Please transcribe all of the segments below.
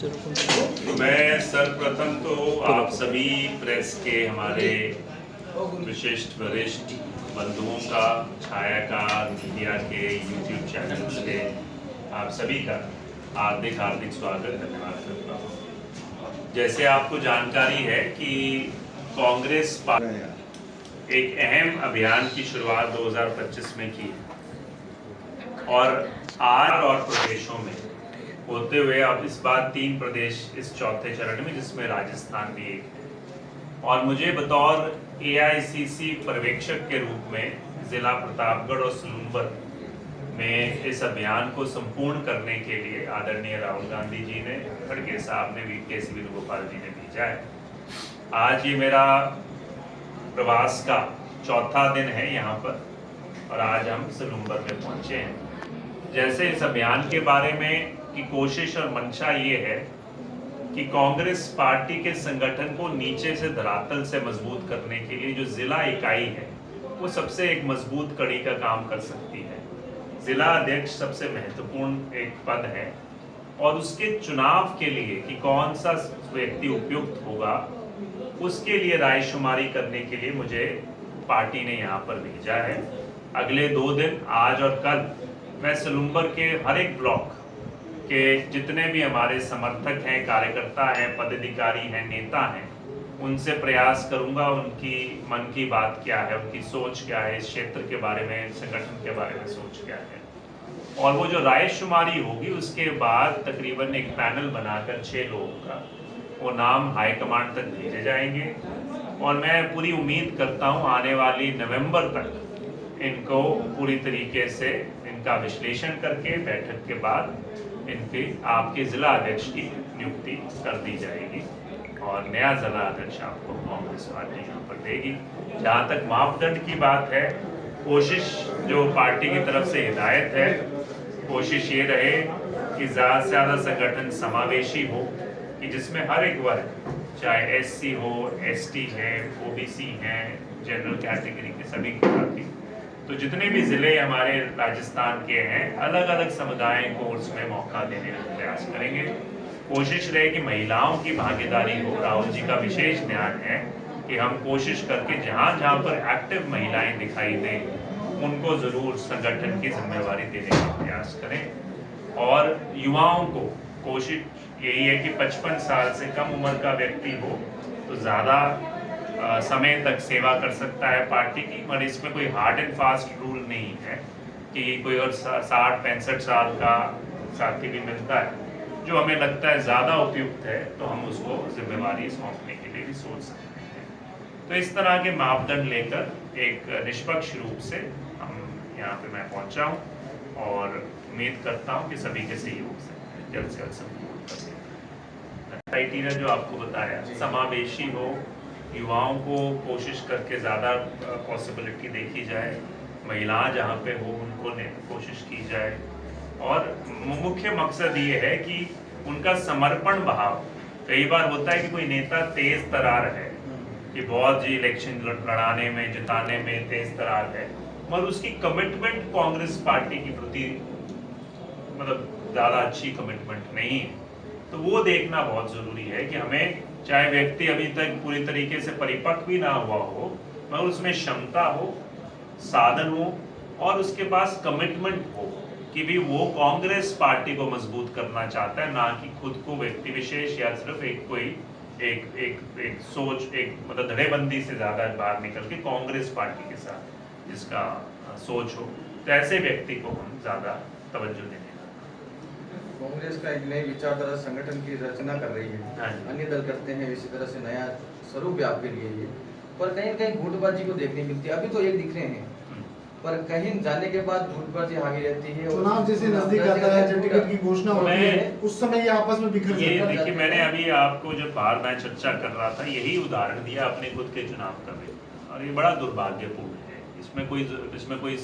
तो मैं सर्वप्रथम तो आप सभी प्रेस के हमारे विशिष्ट वरिष्ठ बंधुओं का, छायाकार मीडिया के, यूट्यूब चैनल्स के, आप सभी का हार्दिक हार्दिक स्वागत, धन्यवाद करता हूँ। जैसे आपको जानकारी है कि कांग्रेस पार्टी एक अहम अभियान की शुरुआत 2025 में की और आज और प्रदेशों में होते हुए अब इस बार 3 प्रदेश इस चौथे चरण में, जिसमें राजस्थान भी एक है। और मुझे बतौर AICC पर्यवेक्षक के रूप में जिला प्रतापगढ़ और सलूंबर में इस अभियान को संपूर्ण करने के लिए आदरणीय राहुल गांधी जी ने, खड़गे साहब ने, VK वेणुगोपाल जी ने भेजा है। आज ये मेरा प्रवास का चौथा दिन है यहाँ पर और आज हम सलूंबर में पहुंचे हैं। जैसे इस अभियान के बारे में की कोशिश और मंशा ये है कि कांग्रेस पार्टी के संगठन को नीचे से, धरातल से मजबूत करने के लिए जो जिला इकाई है वो सबसे एक मजबूत कड़ी का काम कर सकती है। जिला अध्यक्ष सबसे महत्वपूर्ण एक पद है और उसके चुनाव के लिए कि कौन सा व्यक्ति उपयुक्त होगा, उसके लिए रायशुमारी करने के लिए मुझे पार्टी ने यहाँ पर भेजा है। अगले 2 दिन, आज और कल, मैं सलूंबर के हर एक ब्लॉक के जितने भी हमारे समर्थक हैं, कार्यकर्ता हैं, पदाधिकारी हैं, नेता हैं, उनसे प्रयास करूंगा उनकी मन की बात क्या है, उनकी सोच क्या है, इस क्षेत्र के बारे में, संगठन के बारे में सोच क्या है। और वो जो रायशुमारी होगी उसके बाद तकरीबन एक पैनल बनाकर 6 लोगों का वो नाम हाईकमांड तक भेजे जाएंगे और मैं पूरी उम्मीद करता हूँ आने वाली नवंबर तक इनको पूरी तरीके से इनका विश्लेषण करके बैठक के बाद इनके आपके जिला अध्यक्ष की नियुक्ति कर दी जाएगी और नया जिला अध्यक्ष आपको कांग्रेस पार्टी यहाँ पर देगी। जहाँ तक मापदंड की बात है, कोशिश जो पार्टी की तरफ से हिदायत है, कोशिश ये रहे कि ज़्यादा से ज़्यादा संगठन समावेशी हो, कि जिसमें हर एक वर्ग, चाहे SC हो, ST है, OBC हैं, जनरल कैटेगरी के सभी की, तो जितने भी जिले हमारे राजस्थान के हैं, अलग अलग समुदाय को उसमें मौका देने का प्रयास करेंगे। कोशिश रहे कि महिलाओं की भागीदारी हो। राहुल जी का विशेष ध्यान है कि हम कोशिश करके जहाँ जहाँ पर एक्टिव महिलाएं दिखाई दें उनको जरूर संगठन की जिम्मेवारी देने का प्रयास करें। और युवाओं को कोशिश यही है कि 55 साल से कम उम्र का व्यक्ति हो तो ज़्यादा समय तक सेवा कर सकता है पार्टी की, पर इसमें कोई हार्ड एंड फास्ट रूल नहीं है कि कोई और 60-65 साल का साथी भी मिलता है जो हमें लगता है ज़्यादा उपयुक्त है तो हम उसको जिम्मेवारी सौंपने के लिए भी सोच सकते हैं। तो इस तरह के मापदंड लेकर एक निष्पक्ष रूप से हम यहाँ पे मैं पहुँचा हूँ और उम्मीद करता हूँ कि सभी के सहयोग से जल्द से जल्द संपूर्ण कर दें। क्राइटेरिया जो आपको बताया, समावेशी हो, युवाओं को कोशिश करके ज़्यादा पॉसिबिलिटी देखी जाए, महिलाएं जहाँ पे हो उनको कोशिश की जाए और मुख्य मकसद ये है कि उनका समर्पण भाव। कई बार होता है कि कोई नेता तेज तरार है कि बहुत जी इलेक्शन लड़ाने में, जिताने में तेज तरार है, मगर उसकी कमिटमेंट कांग्रेस पार्टी के प्रति मतलब ज़्यादा अच्छी कमिटमेंट नहीं है। तो वो देखना बहुत ज़रूरी है कि हमें, चाहे व्यक्ति अभी तक पूरी तरीके से परिपक्व भी ना हुआ हो, मगर उसमें क्षमता हो, साधन हो और उसके पास कमिटमेंट हो कि भी वो कांग्रेस पार्टी को मजबूत करना चाहता है, ना कि खुद को व्यक्ति विशेष या सिर्फ एक कोई एक सोच, एक मतलब धड़ेबंदी से ज़्यादा बाहर निकल के कांग्रेस पार्टी के साथ जिसका सोच हो, तो ऐसे व्यक्ति को हम ज़्यादा तवज्जो देंगे। कांग्रेस का एक नई विचारधारा संगठन की रचना कर रही है, अन्य दल करते हैं, इसी तरह से नया स्वरूप है आपके लिए ये, पर कहीं कहीं गुटबाजी को देखने मिलती है। अभी तो एक दिख रहे हैं पर कहीं जाने के बाद गुटबाजी हावी रहती है। चुनाव जैसे नजदीक आता है, जब टिकट की घोषणा होती है, उस समय ये आपस में बिखर जाते हैं। देखिए, मैंने अभी आपको जब बाहर मैं चर्चा कर रहा था यही उदाहरण दिया अपने खुद के चुनाव का भी, और ये बड़ा दुर्भाग्यपूर्ण है। इसमें कोई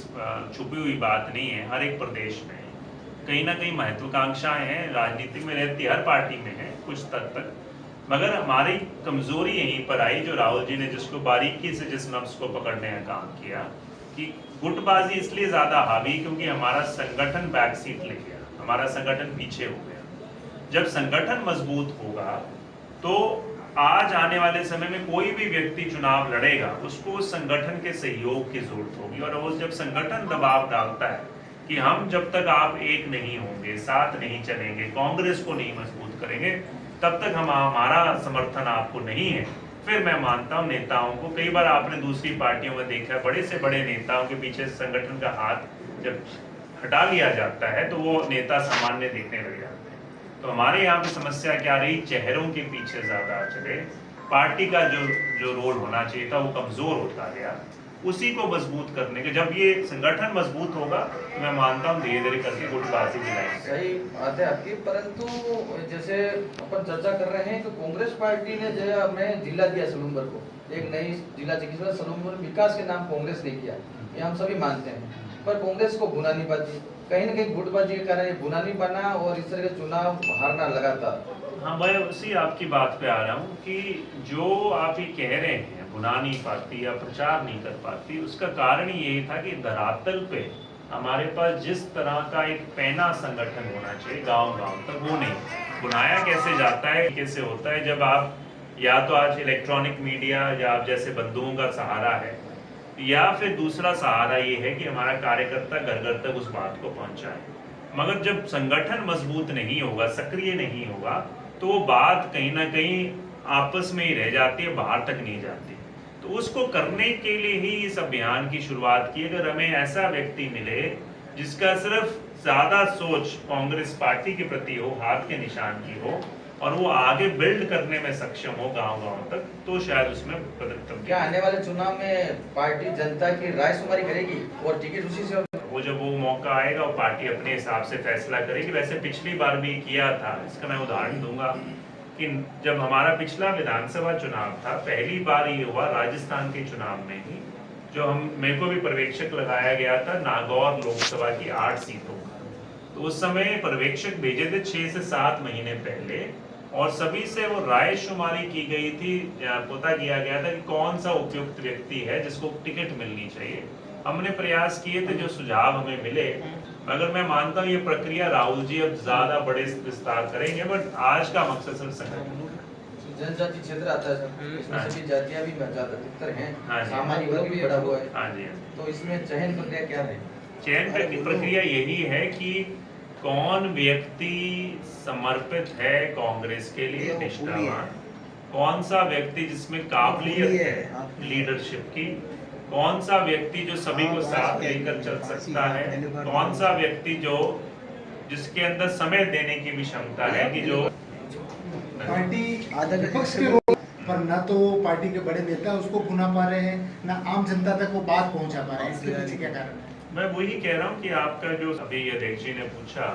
छुपी हुई बात नहीं है। हर एक प्रदेश में कहीं ना कहीं महत्वाकांक्षाएं हैं, राजनीति में रहती हर पार्टी में है कुछ स्तर तक, मगर हमारी कमजोरी यहीं पर आई जो राहुल जी ने जिसको बारीकी से जिस नब्ज को पकड़ने का काम किया कि गुटबाजी इसलिए ज्यादा हावी क्योंकि हमारा संगठन बैक सीट ले गया, हमारा संगठन पीछे हो गया। जब संगठन मजबूत होगा तो आज आने वाले समय में कोई भी व्यक्ति चुनाव लड़ेगा, उसको उस संगठन के सहयोग की जरूरत होगी। और वो जब संगठन दबाव डालता है कि हम जब तक आप एक नहीं होंगे, साथ नहीं चलेंगे, कांग्रेस को नहीं मजबूत करेंगे, तब तक हमारा समर्थन आपको नहीं है, फिर मैं मानता हूँ नेताओं को, कई बार आपने दूसरी पार्टियों में देखा है, बड़े से बड़े नेताओं के पीछे संगठन का हाथ जब हटा लिया जाता है तो वो नेता सामान्य दिखने लग जाते हैं। तो हमारे यहाँ पे समस्या क्या रही, चेहरों के पीछे ज्यादा चले, पार्टी का जो रोल होना चाहिए था वो कमजोर होता गया। उसी को मजबूत करने के, जब ये संगठन मजबूत होगा तो मैं मानता हूँ धीरे धीरे करके गुटबाजी दिलाएंगे। सही बात है आपकी, परंतु जैसे अपन चर्चा कर रहे हैं तो कांग्रेस पार्टी ने जो हमें जिला दिया सलूम्बर को, एक नई जिला चिकित्सालय सलूम्बर विकास के नाम कांग्रेस ने किया, ये हम सभी मानते हैं, पर कांग्रेस को भुना नहीं पाती, कहीं ना कहीं गुटबाजी के कारण ये भुना नहीं बना और इस तरह के चुनाव हारना लगातार। हाँ, मैं उसी आपकी बात पे आ रहा हूँ कि जो आप ये कह रहे हैं भुना नहीं पाती या प्रचार नहीं कर पाती, उसका कारण यही था कि धरातल पे हमारे पास जिस तरह का एक पैना संगठन होना चाहिए गांव-गांव तक, वो नहीं। बुनाया कैसे जाता है, कैसे होता है, जब आप या तो आज इलेक्ट्रॉनिक मीडिया या आप जैसे बंधुओं का सहारा है, या फिर दूसरा सहारा ये है कि हमारा कार्यकर्ता घर घर तक उस बात को पहुंचाए। मगर जब संगठन मजबूत नहीं होगा, सक्रिय नहीं होगा, तो वो बात कहीं ना कहीं आपस में ही रह जाती है, बाहर तक नहीं जाती। तो उसको करने के लिए ही इस अभियान की शुरुआत की। अगर हमें ऐसा व्यक्ति मिले जिसका सिर्फ ज्यादा सोच कांग्रेस पार्टी के प्रति हो, हाथ के निशान की हो, और वो आगे बिल्ड करने में सक्षम हो गांव-गांव तक, तो शायद उसमें परिवर्तन। क्या आने वाले चुनाव में पार्टी जनता की राय शुमारी करेगी और टिकट उसी से वो जब वो मौका आएगा वो पार्टी अपने हिसाब से फैसला करेगी। वैसे पिछली बार भी किया था, इसका मैं उदाहरण दूंगा कि जब हमारा पिछला विधानसभा चुनाव था, पहली बार ये हुआ राजस्थान के चुनाव में ही, जो मेरे को भी पर्यवेक्षक लगाया गया था नागौर लोकसभा की 8 सीटों का। तो उस समय पर्यवेक्षक भेजे थे 6 से 7 महीने पहले, और सभी से वो राय शुमारी की गई थी, पता किया गया था कि कौन सा उपयुक्त व्यक्ति है जिसको टिकट मिलनी चाहिए। हमने प्रयास किए थे, जो सुझाव हमें मिले, मगर मैं मानता हूँ ये प्रक्रिया राहुल जी अब ज्यादा बड़े विस्तार करेंगे, बट आज का मकसद सिर्फ संगठन। जनजाति क्षेत्र आता है सर, इसमें सभी जातियां भी अधिकतर हैं, हाँ जी, सामाजिक वर्ग भी बड़ा हुआ है, हाँ जी, तो इसमें चयन प्रक्रिया क्या है? चयन प्रक्रिया यही है कि कौन व्यक्ति समर्पित है कांग्रेस के लिए, निष्ठावान, कौन सा व्यक्ति जिसमें काबिलियत है लीडरशिप की, कौन सा व्यक्ति जो सभी को साथ लेकर चल सकता है, कौन सा व्यक्ति जिसके अंदर समय देने की भी क्षमता है, कि जो पार्टी विपक्ष के रोल पर न तो पार्टी के बड़े नेता उसको भुना पा रहे हैं, न आम जनता तक वो बात पहुंचा पा रहे हैं, इसके पीछे क्या कारण है? मैं वही कह रहा हूँ कि आपका जो अभी अध्यक्ष जी ने पूछा,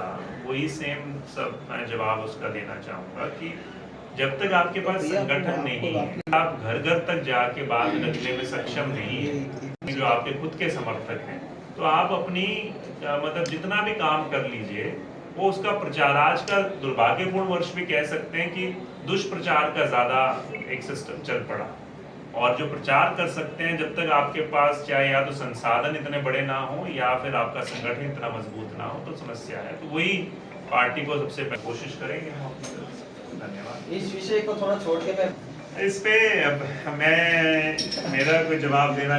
वही सेम सब मैं जवाब उसका देना चाहूँगा कि जब तक आपके पास संगठन नहीं है, आप घर घर तक जाके बात रखने में सक्षम नहीं है, जो आपके खुद के समर्थक हैं, तो आप अपनी मतलब जितना भी काम कर लीजिए, वो उसका प्रचार, आज का दुर्भाग्यपूर्ण वर्ष भी कह सकते हैं कि दुष्प्रचार का ज्यादा एक सिस्टम चल पड़ा। और जो प्रचार कर सकते हैं, जब तक आपके पास चाहे या तो संसाधन इतने बड़े ना हो या फिर आपका संगठन इतना मजबूत ना हो, तो समस्या है। तो वही पार्टी को सबसे पहले कोशिश करेंगे हम अपनी तरफ से। धन्यवाद। इस विषय को थोड़ा छोड़ के मैं इस पे मैं मेरा कोई जवाब देना